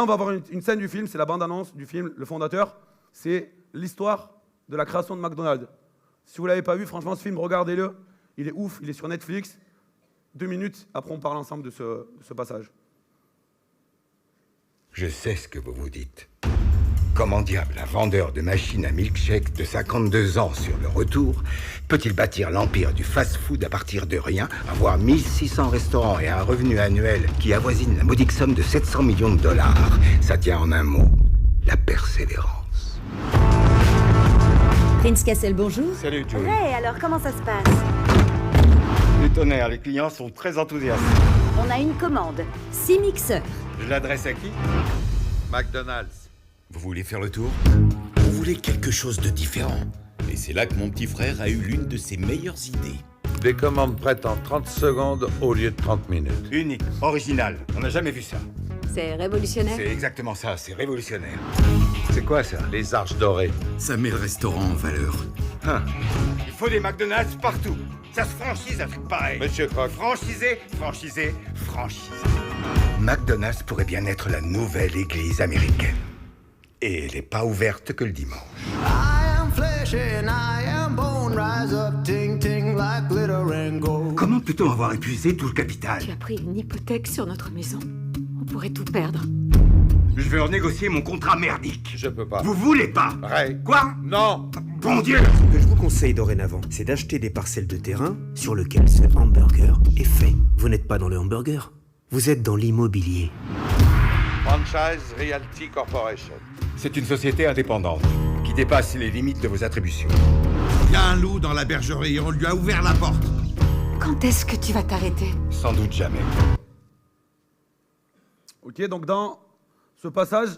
Là, on va avoir une scène du film, c'est la bande-annonce du film, le fondateur. C'est l'histoire de la création de McDonald's. Si vous ne l'avez pas vu, franchement, ce film, regardez-le. Il est ouf, il est sur Netflix. 2 minutes, après on parle ensemble de ce passage. Je sais ce que vous vous dites. Comment diable un vendeur de machines à milkshake de 52 ans sur le retour peut-il bâtir l'empire du fast-food à partir de rien, avoir 1600 restaurants et un revenu annuel qui avoisine la modique somme de 700 millions de dollars? Ça tient en un mot, la persévérance. Prince Cassel, bonjour. Salut, Joey. Ray, alors comment ça se passe? Les tonnerres, les clients sont très enthousiastes. On a une commande. 6 mixeurs. Je l'adresse à qui? McDonald's. Vous voulez faire le tour? Vous voulez quelque chose de différent. Et c'est là que mon petit frère a eu l'une de ses meilleures idées. Des commandes prêtes en 30 secondes au lieu de 30 minutes. Unique, original. On n'a jamais vu ça. C'est révolutionnaire. C'est exactement ça, c'est révolutionnaire. C'est quoi ça? Les arches dorées. Ça met le restaurant en valeur. Il faut des McDonald's partout. Ça se franchise un truc pareil. Monsieur Croc. Franchisé, franchisé, franchisé. McDonald's pourrait bien être la nouvelle église américaine. Et elle n'est pas ouverte que le dimanche. Comment peut-on avoir épuisé tout le capital? Tu as pris une hypothèque sur notre maison. On pourrait tout perdre. Je veux renégocier mon contrat merdique. Je peux pas. Vous voulez pas? Ray. Quoi? Non. Bon Dieu! Ce que je vous conseille dorénavant, c'est d'acheter des parcelles de terrain sur lesquelles ce hamburger est fait. Vous n'êtes pas dans le hamburger, vous êtes dans l'immobilier. Franchise Realty Corporation. C'est une société indépendante qui dépasse les limites de vos attributions. Il y a un loup dans la bergerie, on lui a ouvert la porte. Quand est-ce que tu vas t'arrêter? Sans doute jamais. Ok, donc dans ce passage,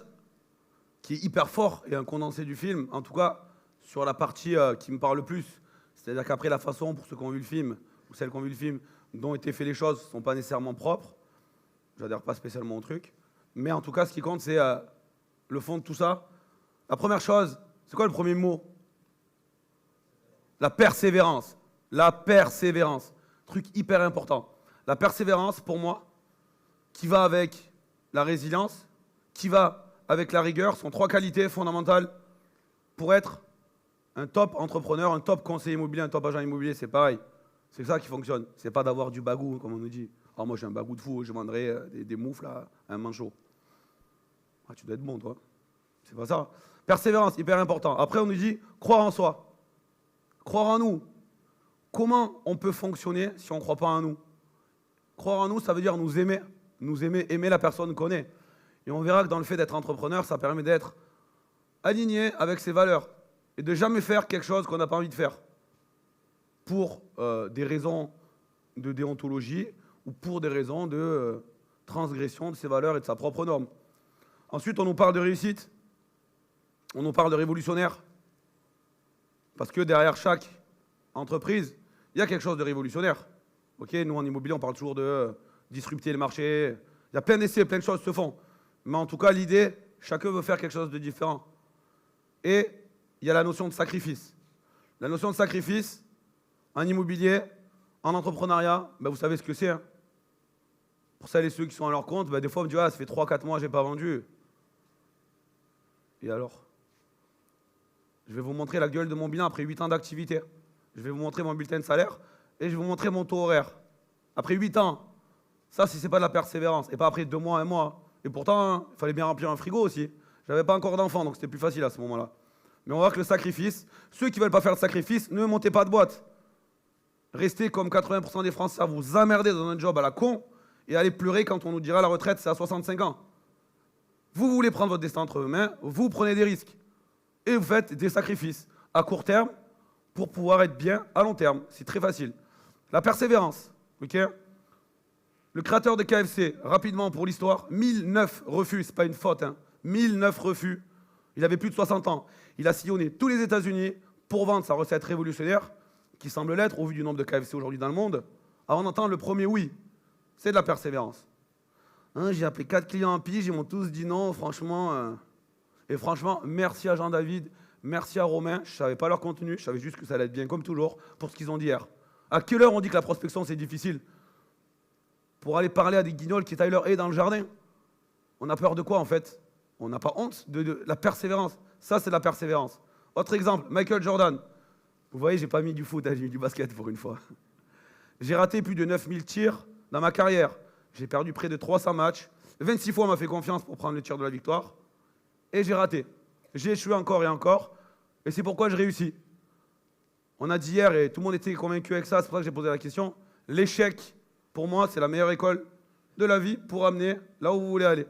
qui est hyper fort et un condensé du film, en tout cas sur la partie qui me parle le plus, c'est-à-dire qu'après la façon, pour ceux qui ont vu le film, ou celles qui ont vu le film, dont étaient faites les choses, ne sont pas nécessairement propres. J'adhère pas spécialement au truc. Mais en tout cas, ce qui compte, c'est le fond de tout ça. La première chose, c'est quoi le premier mot? La persévérance. La persévérance. Truc hyper important. La persévérance, pour moi, qui va avec la résilience, qui va avec la rigueur, sont 3 qualités fondamentales pour être un top entrepreneur, un top conseiller immobilier, un top agent immobilier. C'est pareil. C'est ça qui fonctionne. C'est pas d'avoir du bagou, comme on nous dit. Oh, moi, j'ai un bagou de fou, je vendrais des moufles à un manchot. Ah, tu dois être bon, toi. C'est pas ça. Persévérance, hyper important. Après, on nous dit croire en soi. Croire en nous. Comment on peut fonctionner si on ne croit pas en nous? Croire en nous, ça veut dire nous aimer. Nous aimer, aimer la personne qu'on est. Et on verra que dans le fait d'être entrepreneur, ça permet d'être aligné avec ses valeurs et de jamais faire quelque chose qu'on n'a pas envie de faire pour des raisons de déontologie ou pour des raisons de transgression de ses valeurs et de sa propre norme. Ensuite, on nous parle de réussite, on nous parle de révolutionnaire, parce que derrière chaque entreprise, il y a quelque chose de révolutionnaire. Ok, nous, en immobilier, on parle toujours de disrupter le marché. Il y a plein d'essais, plein de choses se font. Mais en tout cas, l'idée, chacun veut faire quelque chose de différent. Et il y a la notion de sacrifice. La notion de sacrifice, en immobilier, en entrepreneuriat, ben vous savez ce que c'est. Hein. Pour celles et ceux qui sont à leur compte, ben des fois, on me dit « Ah, ça fait 3-4 mois, je n'ai pas vendu. » Et alors? Je vais vous montrer la gueule de mon bilan après 8 ans d'activité. Je vais vous montrer mon bulletin de salaire et je vais vous montrer mon taux horaire. Après 8 ans, ça, si ce n'est pas de la persévérance. Et pas après 2 mois, 1 mois. Et pourtant, hein, il fallait bien remplir un frigo aussi. Je n'avais pas encore d'enfant, donc c'était plus facile à ce moment-là. Mais on va voir que le sacrifice, ceux qui ne veulent pas faire de sacrifice, ne montez pas de boîte. Restez comme 80% des Français à vous emmerder dans un job à la con et allez pleurer quand on nous dira la retraite, c'est à 65 ans. Vous voulez prendre votre destin entre vos mains, vous prenez des risques. Et vous faites des sacrifices à court terme pour pouvoir être bien à long terme. C'est très facile. La persévérance, ok? Le créateur de KFC, rapidement pour l'histoire, 1009 refus, c'est pas une faute, hein. 1009 refus. Il avait plus de 60 ans. Il a sillonné tous les États-Unis pour vendre sa recette révolutionnaire, qui semble l'être au vu du nombre de KFC aujourd'hui dans le monde, avant d'entendre le premier oui. C'est de la persévérance. Hein, j'ai appelé 4 clients en pige, ils m'ont tous dit non, franchement. Et franchement, merci à Jean-David, merci à Romain. Je ne savais pas leur contenu, je savais juste que ça allait être bien comme toujours pour ce qu'ils ont dit hier. À quelle heure on dit que la prospection c'est difficile? Pour aller parler à des guignols qui taillent leur haie dans le jardin? On a peur de quoi en fait? On n'a pas honte de la persévérance. Ça, c'est de la persévérance. Autre exemple, Michael Jordan. Vous voyez, j'ai pas mis du foot, j'ai mis du basket pour une fois. J'ai raté plus de 9000 tirs dans ma carrière. J'ai perdu près de 300 matchs. 26 fois, on m'a fait confiance pour prendre le tir de la victoire. Et j'ai raté. J'ai échoué encore et encore. Et c'est pourquoi je réussis. On a dit hier, et tout le monde était convaincu avec ça, c'est pour ça que j'ai posé la question. L'échec, pour moi, c'est la meilleure école de la vie pour amener là où vous voulez aller.